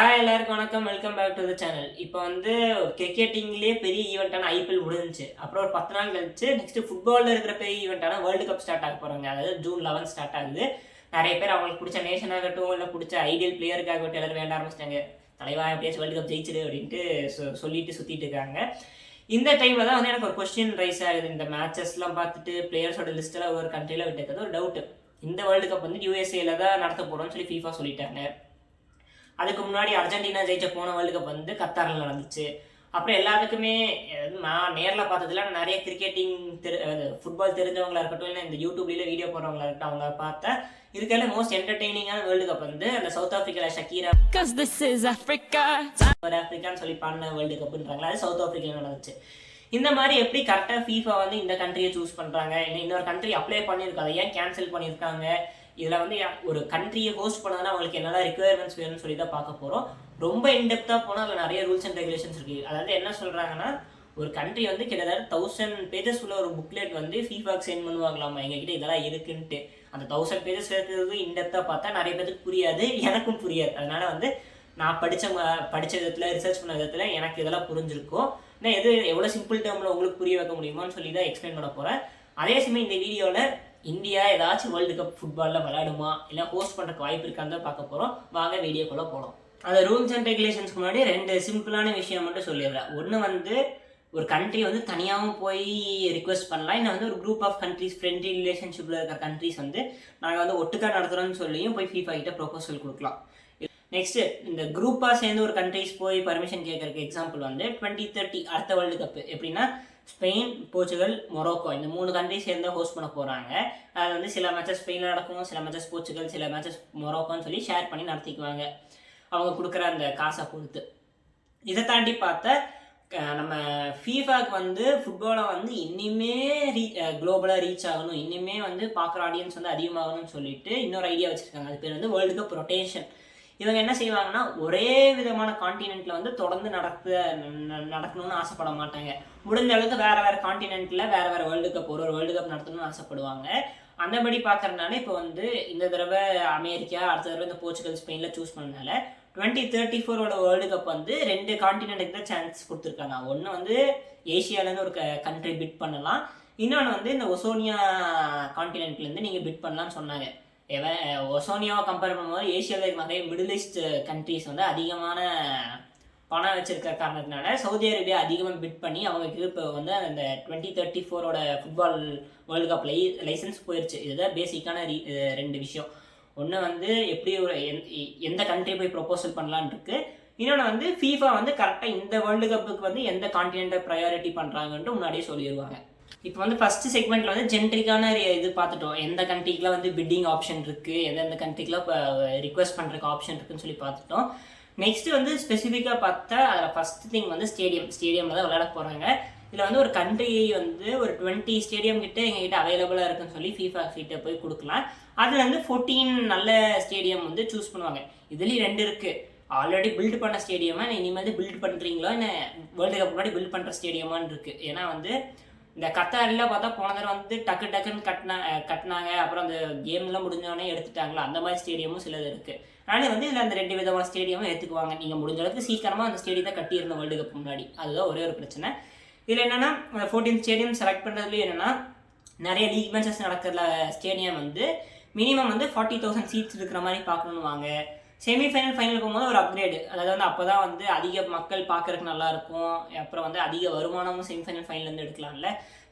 Hi எல்லாருக்கும் வணக்கம். Welcome back to the channel. இப்போ வந்து கிரிக்கெட்டிங்லேயே பெரிய ஈவெண்ட்டான ஐபிஎல் முடிஞ்சிச்சு. அப்புறம் ஒரு 10 நாள் கழிச்சு நெக்ஸ்ட் ஃபுட்பாலில் இருக்கிற பெரிய ஈவெண்ட்டான வேர்ல்டு கப் ஸ்டார்ட் ஆக போகிறாங்க. அதாவது ஜூன் 11 ஸ்டார்ட் ஆகுது. நிறைய பேர் அவங்களுக்கு பிடிச்ச நேஷன் ஆகட்டும், இல்லை பிடிச்ச ஐடியல் பிளேயருக்காகட்டும் எல்லாரும் வேண்ட ஆரம்பிச்சிட்டாங்க. தலைவா எப்படியாச்சும் வேர்ல்டு கப் ஜெயிச்சிடு அப்படின்ட்டு சொல்லிட்டு சுற்றிட்டு இருக்காங்க. இந்த டைமில் தான் வந்து எனக்கு ஒரு கொஸ்டின் ரைஸ் ஆகுது. இந்த மேட்சஸ்லாம் பார்த்துட்டு பிளேயர்ஸோட லிஸ்ட்டெல்லாம் ஒரு கண்ட்ரியில் விட்டுக்கிறது ஒரு டவுட்டு. இந்த வேர்ல்டு கப் வந்து யூஎஸ்ஏல தான் நடத்த போகிறோம்னு சொல்லி ஃபீஃபா சொல்லிட்டாங்க. அதுக்கு முன்னாடி அர்ஜென்டினா ஜெயிச்ச போன வேர்ல்டு கப் வந்து கத்தாரில் நடந்துச்சு. அப்புறம் எல்லாத்துக்குமே நான் நேரில் பார்த்ததுல நிறைய கிரிக்கெட்டிங் ஃபுட்பால் தெரிஞ்சவங்களா இருக்கட்டும், இல்லை இந்த யூடியூப்ல வீடியோ போடுறவங்களா இருக்கட்டும், அவங்க பார்த்தா இதுக்கெல்லாம் மோஸ்ட் என்டர்டெய்னிங்கான வேர்ல்டு கப் வந்து அந்த சவுத் ஆப்பிரிக்காவில் ஷக்கீரா ஆப்பிரிக்கான்னு சொல்லி பாடின வேர்ல்டு கப்புன்றாங்களா, அது சவுத் ஆப்பிரிக்காவில் நடந்துச்சு. இந்த மாதிரி எப்படி கரெக்டாக ஃபீஃபா வந்து இந்த கண்ட்ரியை சூஸ் பண்ணுறாங்க, இல்லை இன்னொரு கண்ட்ரி அப்ளை பண்ணியிருக்காங்க, ஏன் கேன்சல் பண்ணியிருக்காங்க, இதில் வந்து ஒரு கண்ட்ரியை ஹோஸ்ட் பண்ணதுன்னா அவங்களுக்கு என்னெல்லாம் ரிக்குவயர்மெண்ட்ஸ் வேணும்னு சொல்லி தான் பார்க்க போகிறோம். ரொம்ப இன்டெப்த்தாக போனால் அதில் நிறைய ரூல்ஸ் அண்ட் ரெகுலேஷன்ஸ் இருக்குது. அதாவது என்ன சொல்கிறாங்கன்னா, ஒரு கண்ட்ரி வந்து கிட்டத்தட்ட 1000 பேஜஸ் உள்ள ஒரு புக்லெட் வந்து ஃபீஃபாக்கு சென்ட் பண்ணுவாங்களாமா, எங்ககிட்ட இதெல்லாம் இருக்குன்ட்டு. அந்த 1000 பேஜஸ் இருக்கிறது இன்டெப்த்தாக பார்த்தா நிறைய பேருக்கு புரியாது, எனக்கும் புரியாது. அதனால் வந்து நான் படித்த விதத்தில், ரிசர்ச் பண்ண விதத்தில் எனக்கு இதெல்லாம் புரிஞ்சிருக்கும். நான் எது எவ்வளோ சிம்பிள் டேர்மில் உங்களுக்கு புரிய வைக்க முடியுமான்னு சொல்லி தான் எக்ஸ்பிளைன் பண்ண போகிறேன். அதே சமயம் இந்த வீடியோவில் இந்தியா ஏதாச்சும் வேர்ல்டு கப் ஃபுட்பாலில் விளையாடுமா, இல்லை ஹோஸ்ட் பண்ணுறதுக்கு வாய்ப்பு இருக்கான்னு தான் பார்க்க போகிறோம். வாங்க வீடியோக்குள்ளே போகலாம். அந்த ரூல்ஸ் அண்ட் ரெகுலேஷன்ஸ்க்கு முன்னாடி 2 சிம்பிளான விஷயம் மட்டும் சொல்லிடுறேன். ஒன்று வந்து ஒரு கண்ட்ரி வந்து தனியாகவும் போய் ரிக்வெஸ்ட் பண்ணலாம், இல்லை வந்து ஒரு குரூப் ஆஃப் கண்ட்ரிஸ் ஃப்ரெண்ட்லி ரிலேஷன்ஷிப்பில் இருக்கிற கண்ட்ரிஸ் வந்து நாங்கள் வந்து ஒட்டுக்கா நடத்துகிறோன்னு சொல்லியும் போய் ஃபீஃபா கிட்ட ப்ரொபோசல் கொடுக்கலாம். நெக்ஸ்ட்டு இந்த குரூப்பாக சேர்ந்து ஒரு கண்ட்ரிஸ் போய் பர்மிஷன் கேட்கறதுக்கு எக்ஸாம்பிள் வந்து 2030 அடுத்த வேர்ல்டு கப்பு எப்படின்னா ஸ்பெயின், போர்ச்சுகல், மொரோக்கோ இந்த 3 கண்ட்ரிஸ் சேர்ந்து ஹோஸ்ட் பண்ண போகிறாங்க. அது வந்து சில மேட்சஸ் ஸ்பெயினில் நடக்கும், சில மேட்சஸ் போர்ச்சுகல், சில மேட்சஸ் மொரோக்கோன்னு சொல்லி ஷேர் பண்ணி நடத்திக்குவாங்க அவங்க கொடுக்குற அந்த காசை பொறுத்து. இதை தாண்டி பார்த்தா நம்ம ஃபீஃபாக்கு வந்து ஃபுட்பாலை வந்து இன்னுமே குளோபலாக ரீச் ஆகணும், இன்னுமே வந்து பார்க்குற ஆடியன்ஸ் வந்து அதிகமாகணும்னு சொல்லிட்டு இன்னொரு ஐடியா வச்சுருக்காங்க. அது பேர் வந்து வேர்ல்டு கப் ரொட்டேஷன். இவங்க என்ன செய்வாங்கன்னா, ஒரே விதமான கான்டினென்ட்டில் வந்து தொடர்ந்து நடக்கணும்னு ஆசைப்பட மாட்டாங்க. முடிஞ்ச அளவுக்கு வேறு கான்டினென்ட்டில் வேறு வேர்ல்டு கப் ஒரு வேர்ல்டு கப் நடத்தணும்னு ஆசைப்படுவாங்க. அந்தபடி பார்க்குறதுனால இப்போ வந்து இந்த தடவை அமெரிக்கா, அடுத்த தடவை இந்த போர்ச்சுகல், ஸ்பெயினில் சூஸ் பண்ணனால 2034 வேர்ல்டு கப் வந்து 2 கான்டினென்ட்டுக்கு தான் சான்ஸ் கொடுத்துருக்காங்க. ஒன்று வந்து ஏஷியாவிலேருந்து ஒரு கண்ட்ரி பிட் பண்ணலாம், இன்னொன்று வந்து இந்த ஒசோனியா கான்டினென்ட்லேருந்து நீங்கள் பிட் பண்ணலான்னு சொன்னாங்க. ஒசோனியாவை கம்பேர் பண்ணும்போது ஏஷியாவில் இருக்க நிறைய மிடில் ஈஸ்ட் கண்ட்ரிஸ் வந்து அதிகமான பணம் வச்சிருக்க காரணத்தினால சவுதி அரேபியா அதிகமாக பிட் பண்ணி அவங்களுக்கு இப்போ வந்து அந்த 2034 ஃபுட்பால் வேர்ல்டு கப் லைசன்ஸ் போயிடுச்சு. இதுதான் பேசிக்கான 2 விஷயம். ஒன்று வந்து எப்படி ஒரு எந்த கண்ட்ரி போய் ப்ரொபோசல் பண்ணலான் இருக்கு, இன்னொன்று வந்து ஃபீஃபா வந்து கரெக்டாக இந்த வேர்ல்டு கப்புக்கு வந்து எந்த கான்டினென்ட்டை ப்ரையாரிட்டி பண்ணுறாங்கன்ட்டு முன்னாடியே சொல்லிடுவாங்க. இப்போ வந்து ஃபஸ்ட்டு செக்மெண்ட்டில் வந்து ஜென்ரிக்கான இது பார்த்துட்டோம். எந்த கண்ட்ரிக்கெலாம் வந்து பிட்டிங் ஆப்ஷன் இருக்குது, எந்தெந்த கண்ட்ரிக்கெலாம் இப்போ ரிக்வெஸ்ட் பண்ணுறதுக்கு ஆப்ஷன் இருக்குதுன்னு சொல்லி பார்த்துட்டோம். நெக்ஸ்ட்டு வந்து ஸ்பெசிஃபிக்காக பார்த்தா அதில் ஃபஸ்ட் திங் வந்து ஸ்டேடியமில் தான் விளையாட போகிறாங்க. இதில் வந்து ஒரு கண்ட்ரி வந்து ஒரு 20 ஸ்டேடியம் கிட்ட எங்ககிட்ட அவைலபிளாக இருக்குன்னு சொல்லி ஃபீஃபா கிட்ட போய் கொடுக்கலாம். அதில் வந்து 14 நல்ல ஸ்டேடியம் வந்து சூஸ் பண்ணுவாங்க. இதுலேயும் 2 இருக்குது. ஆல்ரெடி பில்ட் பண்ண ஸ்டேடியமா, இனிமேல் பில்ட் பண்ணுறீங்களோ, இல்லை வேர்ல்டு கப் முன்னாடி பில்ட் பண்ணுற ஸ்டேடியமான்னு இருக்குது. ஏன்னா வந்து இந்த கத்தாரில் பார்த்தா போன தடவை வந்து டக்குன்னு கட்டினாங்க, அப்புறம் அந்த கேம்லாம் முடிஞ்சோடனே எடுத்துட்டாங்களா, அந்த மாதிரி ஸ்டேடியமும் சிலது இருக்குது. அதனால வந்து இதில் அந்த 2 விதமான ஸ்டேடியமும் எடுத்துக்குவாங்க. நீங்கள் முடிஞ்ச அளவுக்கு சீக்கிரமாக அந்த ஸ்டேடியத்தை கட்டியிருந்த வேர்ல்டு கப் முன்னாடி. அதுதான் ஒரே ஒரு பிரச்சனை. இதில் என்னென்னா 14 ஸ்டேடியம் செலக்ட் பண்ணுறதுலேயும் என்னென்னா, நிறைய லீக் மேட்சஸ் நடக்கிற ஸ்டேடியம் வந்து மினிமம் வந்து 40,000 சீட்ஸ் இருக்கிற மாதிரி பார்க்கணுன்னு வாங்க. செமிஃபைனல் ஃபைனல் போகும்போது ஒரு அப்கிரேடு, அதாவது வந்து அப்போ தான் வந்து அதிக மக்கள் பார்க்குறதுக்கு நல்லாயிருக்கும், அப்புறம் வந்து அதிக வருமானமும் செமிஃபைனல் ஃபைனல்லேருந்து எடுக்கலாம்ல.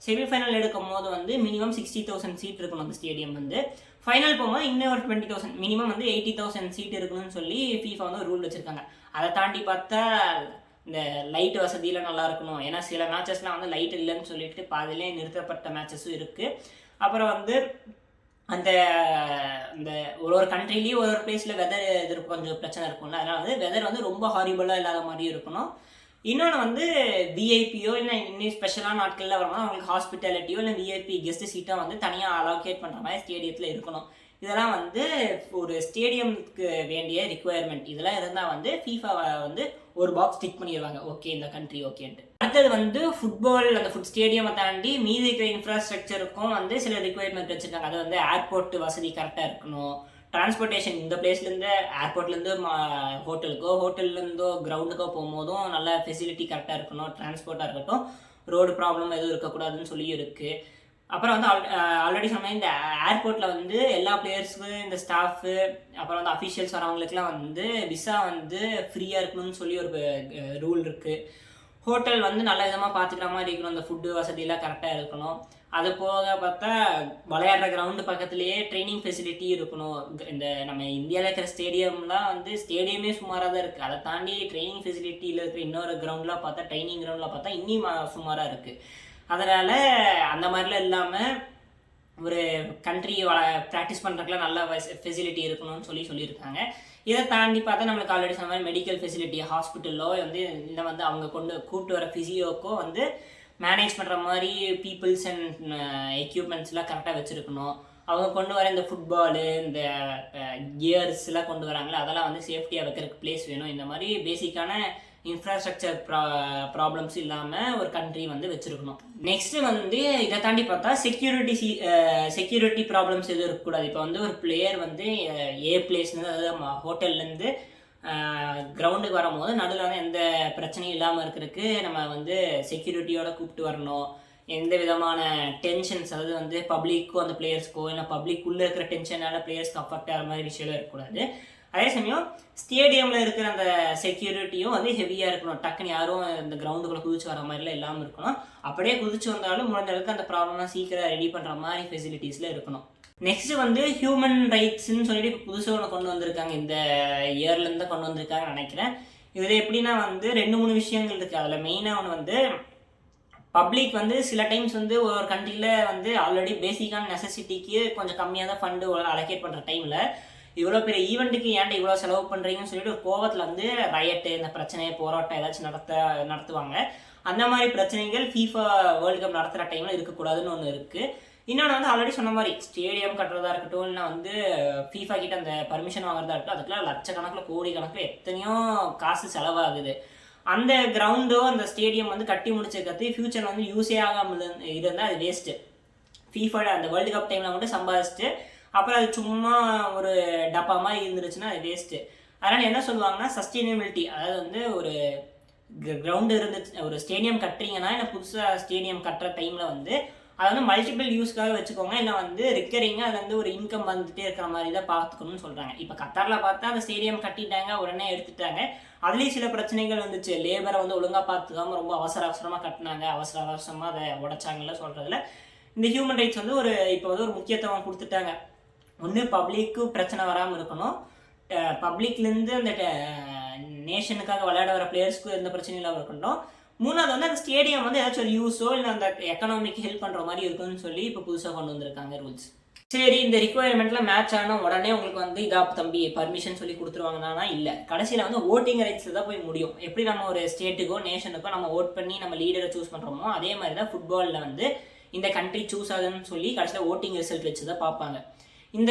செமிஃபைனல் எடுக்கும் போது வந்து மினிமம் 60,000 சீட் இருக்கணும் அந்த ஸ்டேடியம் வந்து. ஃபைனல் போகும்போது இன்னும் ஒரு 20,000, மினிமம் வந்து 80,000 சீட் இருக்கணும்னு சொல்லி ஃபீஃபா வந்து ஒரு ரூல் வச்சுருக்காங்க. அதை தாண்டி பார்த்தா இந்த லைட் வசதியில் நல்லா இருக்கணும். ஏன்னா சில மேட்சஸ்லாம் வந்து லைட் இல்லைன்னு சொல்லிட்டு பாதிலே நிறுத்தப்பட்ட மேட்சஸும் இருக்குது. அப்புறம் வந்து அந்த இந்த ஒரு கண்ட்ரிலேயும் ஒரு பிளேஸில் வெதர் இது கொஞ்சம் பிரச்சனை இருக்கும்ல, அதனால் வந்து வெதர் வந்து ரொம்ப ஹாரிபலாக இல்லாத மாதிரியும் இருக்கணும். இன்னொன்று வந்து விஐபியோ இல்லை இன்னும் ஸ்பெஷலான நாட்களில் வரும்போது அவங்களுக்கு ஹாஸ்பிட்டாலிட்டியோ இல்லை விஐபி கெஸ்ட் சீட்டோ வந்து தனியாக அலோகேட் பண்ணுற மாதிரி ஸ்டேடியத்தில் இருக்கணும். இதெல்லாம் வந்து ஒரு ஸ்டேடியமுக்கு வேண்டிய ரிக்குவயர்மெண்ட். இதெல்லாம் இருந்தால் வந்து ஃபீஃபா வந்து ஒரு பாக்ஸ் டிக் பண்ணிடுவாங்க, ஓகே இந்த கண்ட்ரி ஓகேன்ட்டு. அடுத்தது வந்து ஃபுட்பால் அந்த ஃபுட் ஸ்டேடியமை தாண்டி மீதி இருக்கிற இன்ஃப்ராஸ்ட்ரக்சருக்கும் வந்து சில ரிக்குவயர்மெண்ட் வச்சுருக்காங்க. அது வந்து ஏர்போர்ட் வசதி கரெக்டாக இருக்கணும், டிரான்ஸ்போர்ட்டேஷன் இந்த பிளேஸ்லேருந்து ஏர்போர்ட்லேருந்து ஹோட்டல்லேருந்தோ கிரவுண்டுக்கோ போகும்போதும் நல்ல ஃபெசிலிட்டி கரெக்டாக இருக்கணும். டிரான்ஸ்போர்ட்டாக இருக்கட்டும், ரோடு ப்ராப்ளம் எதுவும் இருக்கக்கூடாதுன்னு சொல்லி இருக்குது. அப்புறம் வந்து ஆல்ரெடி சொன்ன இந்த ஏர்போர்ட்டில் வந்து எல்லா பிளேயர்ஸுக்கு இந்த ஸ்டாஃபு அப்புறம் வந்து அஃபிஷியல்ஸ் வரவங்களுக்குலாம் வந்து விசா வந்து ஃப்ரீயாக இருக்கணும்னு சொல்லி ஒரு ரூல் இருக்குது. ஹோட்டல் வந்து நல்ல விதமாக பார்த்துக்கிற மாதிரி இருக்கணும். இந்த ஃபுட்டு வசதியெல்லாம் கரெக்டாக இருக்கணும். அது போக பார்த்தா விளையாடுற கிரவுண்டு பக்கத்துலேயே ட்ரைனிங் ஃபெசிலிட்டி இருக்கணும். இந்த நம்ம இந்தியாவில் இருக்கிற ஸ்டேடியம்லாம் வந்து ஸ்டேடியமே சுமாராக தான் இருக்குது. அதை தாண்டி ட்ரைனிங் ஃபெசிலிட்டியில் இருக்கிற இன்னொரு கிரவுண்ட்லாம் பார்த்தா ட்ரைனிங் கிரவுண்டில் பார்த்தா இன்னும் சுமாராக இருக்குது. அதனால் அந்த மாதிரிலாம் இல்லாமல் ஒரு கண்ட்ரி ப்ராக்டிஸ் பண்ணுறதுக்குலாம் நல்ல ஃபெசிலிட்டி இருக்கணும்னு சொல்லியிருக்காங்க. இதை தாண்டி பார்த்தா நம்மளுக்கு ஆல்ரெடி சொன்ன மாதிரி மெடிக்கல் ஃபெசிலிட்டி ஹாஸ்பிட்டலோ வந்து இல்லை வந்து அவங்க கூப்பிட்டு வர ஃபிசியோக்கோ வந்து மேனேஜ் பண்ணுற மாதிரி பீப்புள்ஸ் அண்ட் எக்யூப்மெண்ட்ஸ்லாம் கரெக்டாக வச்சுருக்கணும். அவங்க கொண்டு வர இந்த ஃபுட்பாலு இந்த கியர்ஸ்லாம் கொண்டு வராங்களே அதெல்லாம் வந்து சேஃப்டியாக வைக்கிறதுக்கு பிளேஸ் வேணும். இந்த மாதிரி பேசிக்கான இன்ஃப்ராஸ்ட்ரக்சர் ப்ராப்ளம்ஸ் இல்லாமல் ஒரு கண்ட்ரி வந்து வச்சுருக்கணும். நெக்ஸ்ட்டு வந்து இதை தாண்டி பார்த்தா செக்யூரிட்டி ப்ராப்ளம்ஸ் எதுவும் இருக்கக்கூடாது. இப்போ வந்து ஒரு பிளேயர் வந்து பிளேஸ்லேருந்து அதாவது ஹோட்டல்லேருந்து கிரவுண்டுக்கு வரும்போது நடுவில் வந்து எந்த பிரச்சனையும் இல்லாமல் இருக்கிறதுக்கு நம்ம வந்து செக்யூரிட்டியோட கூப்பிட்டு வரணும். எந்த விதமான டென்ஷன்ஸ் அதாவது வந்து பப்ளிக்கோ அந்த பிளேயர்ஸ்க்கோ இல்லை பப்ளிக்குள்ளே இருக்கிற டென்ஷனால பிளேயர்ஸ்க்கு அஃபெக்ட் ஆகிற மாதிரி விஷயம் இருக்கக்கூடாது. அதே சமயம் ஸ்டேடியமில் இருக்கிற அந்த செக்யூரிட்டியும் வந்து ஹெவியாக இருக்கணும். டக்குன்னு யாரும் இந்த கிரவுண்டுக்குள்ளே குதிச்சு வர மாதிரிலாம் இல்லாமல் இருக்கணும். அப்படியே குதிச்சு வந்தாலும் முடிஞ்ச அளவுக்கு அந்த ப்ராப்ளம்லாம் சீக்கிரம் ரெடி பண்ணுற மாதிரி ஃபெசிலிட்டிஸில் இருக்கணும். நெக்ஸ்ட்டு வந்து ஹியூமன் ரைட்ஸ்ன்னு சொல்லிட்டு இப்போ புதுசாக ஒன்று கொண்டு வந்திருக்காங்க. இந்த இயர்லேருந்து கொண்டு வந்திருக்காங்கன்னு நினைக்கிறேன். இதில் எப்படின்னா வந்து 2-3 விஷயங்கள் இருக்குது. அதில் மெயினாக ஒன்று வந்து பப்ளிக் வந்து சில டைம்ஸ் வந்து ஒரு கண்ட்ரியில் வந்து ஆல்ரெடி பேசிக்கான நெசசிட்டிக்கு கொஞ்சம் கம்மியாக தான் ஃபண்டு அலோகேட் பண்ணுற டைமில் இவ்வளோ பெரிய ஈவெண்ட்டுக்கு ஏன்டா இவ்வளோ செலவு பண்ணுறீங்கன்னு சொல்லிட்டு ஒரு கோவத்தில் வந்து ரயட்டு இந்த பிரச்சனையை போராட்டம் ஏதாச்சும் நடத்துவாங்க. அந்த மாதிரி பிரச்சனைகள் FIFA வேர்ல்டு கப் நடத்துகிற டைமில் இருக்கக்கூடாதுன்னு ஒன்று இருக்குது. இன்னொன்று வந்து ஆல்ரெடி சொன்ன மாதிரி ஸ்டேடியம் கட்டுறதா இருக்கட்டும் இல்லை வந்து FIFA கிட்ட அந்த பர்மிஷன் வாங்குறதா இருக்கட்டும் அதுக்கெல்லாம் லட்சக்கணக்கில் கோடி கணக்கில் எத்தனையோ காசு செலவாகுது. அந்த கிரவுண்டோ அந்த ஸ்டேடியம் வந்து கட்டி முடிச்சதுக்கு ஃபியூச்சர் வந்து யூஸே ஆகாமல் இருந்தால் அது வேஸ்ட்டு. FIFA அந்த வேர்ல்டு கப் டைமில் மட்டும் சம்பாதிச்சுட்டு அப்புறம் அது சும்மா ஒரு டப்பா மாதிரி இருந்துருச்சுன்னா அது வேஸ்ட்டு. அதனால் என்ன சொல்லுவாங்கன்னா சஸ்டெயினபிலிட்டி, அதாவது வந்து ஒரு கிரவுண்டு இருந்துச்சு ஒரு ஸ்டேடியம் கட்டுறீங்கன்னா இல்லை புதுசாக ஸ்டேடியம் கட்டுற டைமில் வந்து அதை வந்து மல்டிபிள் யூஸ்க்காக வச்சுக்கோங்க. இல்லை வந்து ரிக்கரிங்காக அதில் வந்து ஒரு இன்கம் வந்துகிட்டே இருக்கிற மாதிரி தான் பார்த்துக்கணும்னு சொல்கிறாங்க. இப்போ கத்தாரில் பார்த்தா அந்த ஸ்டேடியம் கட்டிட்டாங்க, உடனே எடுத்துட்டாங்க. அதுலேயும் சில பிரச்சனைகள் வந்துச்சு. லேபரை வந்து ஒழுங்காக பார்த்துக்காமல் ரொம்ப அவசரமாக கட்டினாங்க, அவசரமாக அதை உடைச்சாங்கல்ல சொல்கிறதுல இந்த ஹியூமன் ரைட்ஸ் வந்து இப்போ வந்து ஒரு முக்கியத்துவம் கொடுத்துட்டாங்க. ஒன்று பப்ளிக்கு பிரச்சனை வராமல் இருக்கணும், பப்ளிக்லேருந்து அந்த நேஷனுக்காக விளையாட வர பிளேயர்ஸ்க்கு எந்த பிரச்சனையும் இல்லாமல் இருக்கணும். மூணாவது வந்து அந்த ஸ்டேடியம் வந்து ஏதாச்சும் ஒரு யூஸோ இல்லை அந்த எக்கனாமிக்கு ஹெல்ப் பண்ணுற மாதிரி இருக்குன்னு சொல்லி இப்போ புதுசாக கொண்டு வந்திருக்காங்க ரூல்ஸ். சரி, இந்த ரிக்குவயர்மெண்ட்லாம் மேட்ச் ஆனால் உடனே உங்களுக்கு வந்து தம்பி பர்மிஷன் சொல்லி கொடுத்துருவாங்கன்னா இல்லை, கடைசியில் வந்து ஓட்டிங் ரைட்ஸில் தான் போய் முடியும். எப்படி நம்ம ஒரு ஸ்டேட்டுக்கோ நேஷனுக்கோ நம்ம ஓட் பண்ணி நம்ம லீடரை சூஸ் பண்ணுறோமோ அதே மாதிரி தான் ஃபுட்பாலில் வந்து இந்த கண்ட்ரி சூஸ் ஆகுதுன்னு சொல்லி கடைசியில் ஓட்டிங் ரிசல்ட் வச்சு தான் பார்ப்பாங்க. இந்த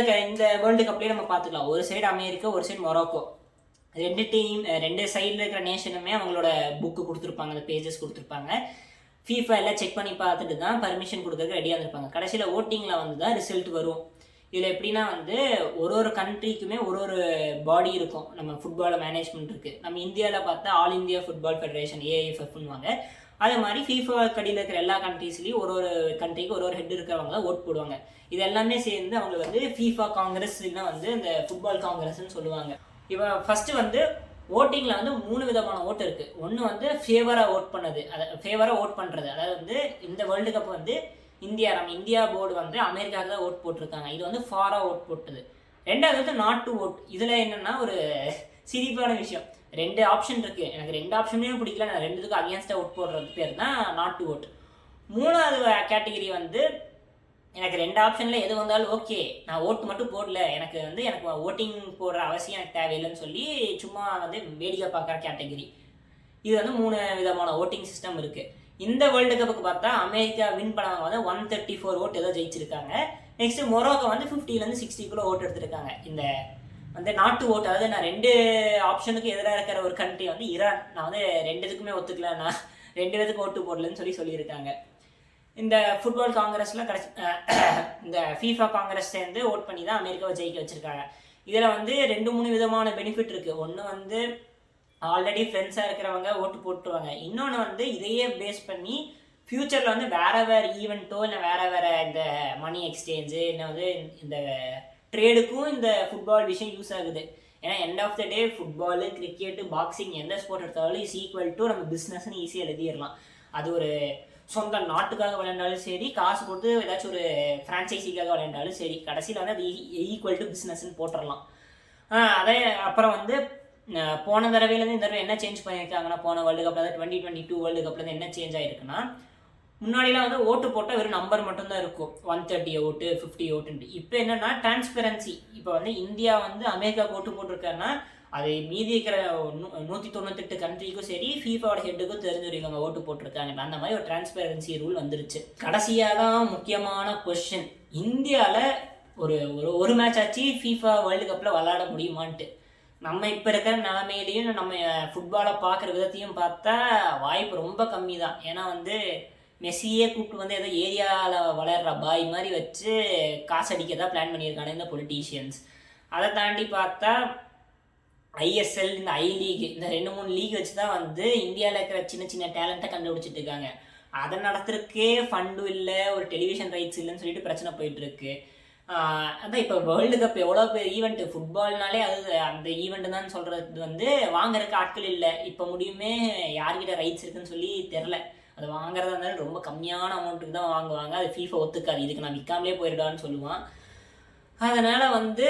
வேர்ல்டு கப்லேயே நம்ம பார்த்துக்கலாம். ஒரு சைடு அமெரிக்கா, ஒரு சைடு மொராக்கோ, ரெண்டு சைடில் இருக்கிற நேஷனுமே அவங்களோட புக்கு கொடுத்துருப்பாங்க, அந்த பேஜஸ் கொடுத்துருப்பாங்க. FIFA எல்லாம் செக் பண்ணி பார்த்துட்டு தான் பர்மிஷன் கொடுக்கறதுக்கு ரெடியாக இருந்திருப்பாங்க. கடைசியில் ஓட்டிங்கில் வந்து தான் ரிசல்ட் வரும். இதில் எப்படின்னா வந்து ஒரு கண்ட்ரிக்குமே ஒரு பாடி இருக்கும். நம்ம ஃபுட்பாலை மேனேஜ்மெண்ட் இருக்குது. நம்ம இந்தியாவில் பார்த்தா ஆல் இந்தியா ஃபுட்பால் ஃபெடரேஷன் AIFFன்னுவாங்க. அதே மாதிரி FIFA கடியில் இருக்கிற எல்லா கண்ட்ரீஸ்லேயும் ஒரு கண்ட்ரிக்கு ஒரு ஹெட் இருக்கிறவங்க தான் ஓட் போடுவாங்க. இது எல்லாமே சேர்ந்து அவங்க வந்து FIFA காங்கிரஸ் இல்லைன்னா வந்து இந்த ஃபுட்பால் காங்கிரஸ்ன்னு சொல்லுவாங்க. இப்போ ஃபஸ்ட்டு வந்து ஓட்டிங்கில் வந்து 3 விதமான ஓட்டு இருக்குது. ஒன்று வந்து ஃபேவராக ஓட் பண்ணுறது, அதாவது வந்து இந்த வேர்ல்டு கப் வந்து நம்ம இந்தியா போர்டு வந்து அமெரிக்காவுக்கு தான் ஓட் போட்டிருக்காங்க. இது வந்து ஃபாராக ஓட் போட்டது. ரெண்டாவது வந்து நாட் டு ஓட். இதில் என்னென்னா ஒரு சிரிப்பான விஷயம், 2 ஆப்ஷன் இருக்குது. எனக்கு 2 ஆப்ஷனே பிடிக்கல, நான் 2த்துக்கும் அகேன்ஸ்டாக ஓட் போடுறது பேர் தான் நாட் டு ஓட். மூணாவது கேட்டகிரி வந்து எனக்கு 2 ஆப்ஷனில் எது வந்தாலும் ஓகே, நான் ஓட்டு மட்டும் போடல, எனக்கு ஓட்டிங் போடுற அவசியம் எனக்கு தேவையில்லைன்னு சொல்லி சும்மா வந்து வேடிக்கை பார்க்குற கேட்டகிரி. இது வந்து 3 விதமான ஓட்டிங் சிஸ்டம் இருக்குது. இந்த வேர்ல்டு கப்புக்கு பார்த்தா அமெரிக்கா வின் பண்ணவங்க வந்து 134 ஓட்டு ஏதோ ஜெயிச்சிருக்காங்க. நெக்ஸ்ட்டு மொராக்கோ வந்து 50-லேருந்து 60 ஓட்டு எடுத்திருக்காங்க. இந்த வந்து நாட்டு ஓட்டு, அதாவது நான் 2 ஆப்ஷனுக்கு எதிராக இருக்கிற ஒரு கண்ட்ரி வந்து ஈரான், நான் வந்து 2த்துக்குமே ஒத்துக்கல, நான் 2 பேருக்கு ஓட்டு போடலன்னு சொல்லியிருக்காங்க. இந்த ஃபுட்பால் காங்கிரஸில் இந்த FIFA காங்கிரஸ் சேர்ந்து ஓட் பண்ணி தான் அமெரிக்காவை ஜெயிக்க வச்சுருக்காங்க. இதில் வந்து 2-3 விதமான பெனிஃபிட் இருக்குது. ஒன்று வந்து ஆல்ரெடி ஃப்ரெண்ட்ஸாக இருக்கிறவங்க ஓட்டு போட்டுருவாங்க. இன்னொன்று வந்து இதையே பேஸ் பண்ணி ஃப்யூச்சரில் வந்து வேறு ஈவெண்ட்டோ இல்லை வேறு இந்த மணி எக்ஸ்சேஞ்சு இல்லை வந்து இந்த ட்ரேடுக்கும் இந்த ஃபுட்பால் விஷயம் யூஸ் ஆகுது. ஏன்னா end of the day football, cricket, boxing எந்த ஸ்போர்ட் எடுத்தாலும் இஸ் ஈக்குவல் டு நம்ம பிஸ்னஸ்ன்னு ஈஸியாக எழுதிடலாம். அது ஒரு சொந்த நாட்டுக்காக விளையாண்டாலும் சரி, காசு கொடுத்து ஏதாச்சும் ஒரு ஃப்ரான்ச்சைஸிக்காக விளையாண்டாலும் சரி, கடைசியில் வந்து அது ஈக்குவல் டு பிஸ்னஸ்ன்னு போட்டுடலாம். அதே அப்புறம் வந்து போன தடவையிலேருந்து இந்த தடவை என்ன சேஞ்ச் பண்ணியிருக்காங்கன்னா, போன வேர்ல்டு கப்பில் அதாவது 2022 வேர்ல்டு கப்லேருந்து என்ன சேஞ்ச் ஆகிருக்குன்னா, முன்னாடிலாம் வந்து ஓட்டு போட்டால் வெறும் நம்பர் மட்டும்தான் இருக்கும், 130 ஓட்டு 50 ஓட்டுன்ட்டு. இப்போ என்னென்னா டிரான்ஸ்பரன்சி. இப்போ வந்து இந்தியா வந்து அமெரிக்காவுக்கு ஓட்டு போட்டிருக்காருன்னா அது மீதி இருக்கிற 198 கண்ட்ரிக்கும் சரி, ஃபீஃபாவோட ஹெட்டுக்கும் தெரிஞ்சிருக்காங்க ஓட்டு போட்டிருக்காங்க. அந்த மாதிரி ஒரு டிரான்ஸ்பரன்சி ரூல் வந்துருச்சு. கடைசியாக தான் முக்கியமான கொஸ்டின், இந்தியாவில் ஒரு மேட்ச் ஆச்சு ஃபீஃபா வேர்ல்டு கப்பில் விளாட முடியுமான்ட்டு. நம்ம இப்போ இருக்கிற நிலைமையிலையும் நம்ம ஃபுட்பாலை பார்க்குற விதத்தையும் பார்த்தா வாய்ப்பு ரொம்ப கம்மி தான். ஏன்னா வந்து மெஸ்ஸியே கூப்பிட்டு வந்து ஏதோ ஏரியாவில் விளையாடுற பாய் மாதிரி வச்சு காசு அடிக்க தான் பிளான் பண்ணியிருக்காங்க இந்த பொலிட்டீஷியன்ஸ். அதை தாண்டி பார்த்தா ஐஎஸ்எல், இந்த ஐ லீக், இந்த 2-3 லீக் வச்சு தான் வந்து இந்தியாவில் இருக்கிற சின்ன சின்ன டேலண்ட்டை கண்டுபிடிச்சிட்டு இருக்காங்க. அதை நடத்துறதுக்கே ஃபண்டும் இல்லை, ஒரு டெலிவிஷன் ரைட்ஸ் இல்லைன்னு சொல்லிட்டு பிரச்சனை போயிட்டுருக்கு. அதான் இப்போ வேர்ல்டு கப் எவ்வளோ பெரிய ஈவெண்ட்டு, ஃபுட்பால்னாலே அது அந்த ஈவெண்ட்டு தான் சொல்கிறது வந்து வாங்குறதுக்கு ஆட்கள் இல்லை. இப்போ முடியுமே யார்கிட்ட ரைட்ஸ் இருக்குன்னு சொல்லி தெரில. அது வாங்குறதா இருந்தாலும் ரொம்ப கம்மியான அமௌண்ட்டுக்கு தான் வாங்குவாங்க. அது ஃபீஃபா ஒத்துக்காது, இதுக்கு நான் விற்காமலே போயிடுடான்னு சொல்லுவான். அதனால் வந்து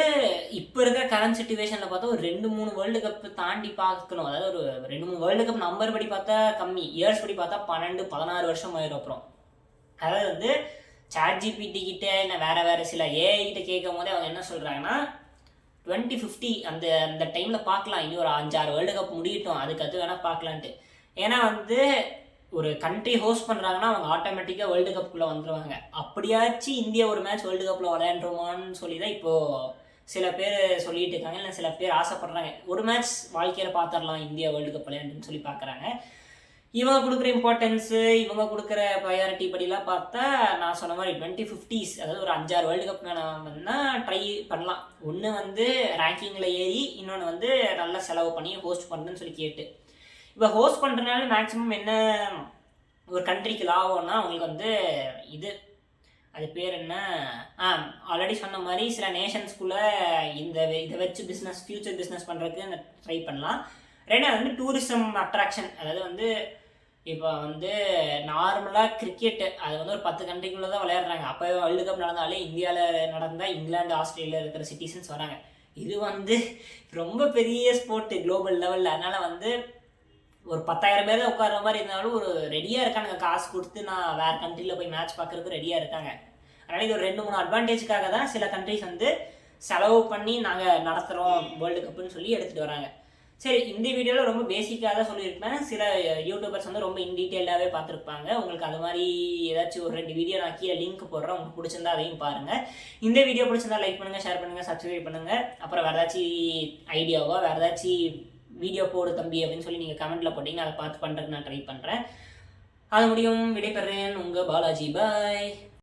இப்போ இருக்கிற கரண்ட் சிச்சுவேஷனில் பார்த்தா ஒரு 2-3 வேர்ல்டு கப் தாண்டி பார்க்கணும். அதாவது ஒரு 2-3 வேர்ல்டு கப் நம்பர் படி பார்த்தா கம்மி, இயர்ஸ் படி பார்த்தா 12-16 வருஷம் ஆயிரும். அப்புறம் அதாவது வந்து ChatGPT கிட்ட இல்லை வேறு சில ஏஐ கிட்ட கேட்கும் போதே அவங்க என்ன சொல்கிறாங்கன்னா 2050 அந்த டைமில் பார்க்கலாம், இனி ஒரு 5-6 வேர்ல்டு கப் முடியட்டும், அதுக்கடுத்து வேணால் பார்க்கலான்ட்டு. ஏன்னா வந்து ஒரு கண்ட்ரி ஹோஸ்ட் பண்ணுறாங்கன்னா அவங்க ஆட்டோமேட்டிக்காக வேர்ல்டு கப்புக்குள்ளே வந்துடுவாங்க. அப்படியாச்சும் இந்தியா ஒரு மேட்ச் வேர்ல்டு கப்பில் விளையாண்டுருமான்னு சொல்லி தான் இப்போது சில பேர் சொல்லிட்டு இருக்காங்க, இல்லை சில பேர் ஆசைப்படுறாங்க ஒரு மேட்ச் வாழ்க்கையில் பார்த்துடலாம் இந்தியா வேர்ல்டு கப் விளையாண்டுன்னு சொல்லி பார்க்குறாங்க. இவங்க கொடுக்குற இம்பார்ட்டன்ஸு, இவங்க கொடுக்குற ப்ரையாரிட்டி படிலாம் பார்த்தா நான் சொன்ன மாதிரி 2050s, அதாவது ஒரு 5-6 வேர்ல்டு கப் மேலே வந்தால் ட்ரை பண்ணலாம். ஒன்று வந்து ரேங்கிங்கில் ஏறி, இன்னொன்று வந்து நல்லா செலவு பண்ணி ஹோஸ்ட் பண்ணுறதுன்னு சொல்லி கேட்டு. இப்போ ஹோஸ்ட் பண்ணுறதுனால மேக்ஸிமம் என்ன ஒரு கண்ட்ரிக்கு லாபம்னா அவங்களுக்கு வந்து அது பேர் என்ன, ஆல்ரெடி சொன்ன மாதிரி சில நேஷன்ஸ்குள்ளே இதை வச்சு ஃபியூச்சர் பிஸ்னஸ் பண்ணுறதுக்கு ட்ரை பண்ணலாம். ரெண்டாவது வந்து டூரிசம் அட்ராக்ஷன். அதாவது வந்து இப்போ வந்து நார்மலாக கிரிக்கெட்டு அது வந்து ஒரு 10 கண்ட்ரிக்குள்ளே தான் விளையாடுறாங்க. அப்போ வேர்ல்டு கப் நடந்தாலே இந்தியாவில் நடந்தால் இங்கிலாந்து, ஆஸ்திரேலியா இருக்கிற சிட்டிசன்ஸ் வராங்க. இது வந்து ரொம்ப பெரிய ஸ்போர்ட்டு குளோபல் லெவலில். அதனால் வந்து ஒரு 10,000 பேர் தான் உட்கார்ற மாதிரி இருந்தாலும் ஒரு ரெடியாக இருக்காங்க, காசு கொடுத்து நான் வேறு கண்ட்ரியில் போய் மேட்ச் பார்க்குறதுக்கு ரெடியாக இருக்காங்க. அதனால் இது ஒரு 2-3 அட்வான்டேஜுக்காக தான் சில கண்ட்ரிஸ் வந்து செலவு பண்ணி நாங்கள் நடத்துகிறோம் வேர்ல்டு கப்புன்னு சொல்லி எடுத்துகிட்டு வராங்க. சரி, இந்த வீடியோவில் ரொம்ப பேசிக்காக தான் சொல்லியிருப்பேன். சில யூடியூபர்ஸ் வந்து ரொம்ப இன்டீட்டெயில்டாகவே பார்த்துருப்பாங்க. உங்களுக்கு அது மாதிரி ஏதாச்சும் ஒரு 2 வீடியோ நான் கீழே லிங்க் போடுறேன், உங்களுக்கு பிடிச்சிருந்தா அதையும் பாருங்கள். இந்த வீடியோ பிடிச்சிருந்தா லைக் பண்ணுங்கள், ஷேர் பண்ணுங்கள், சப்ஸ்கிரைப் பண்ணுங்கள். அப்புறம் வேறு ஏதாச்சும் ஐடியாவோ வேறு ஏதாச்சும் வீடியோ போடு தம்பி அப்படின்னு சொல்லி நீங்கள் கமெண்ட்டில் போட்டிங்கன்னா அதை பார்த்து பண்ணுறதுக்கு நான் ட்ரை பண்ணுறேன். அது முடியும் விடைபெறேன், உங்கள் பாலாஜி. பாய்.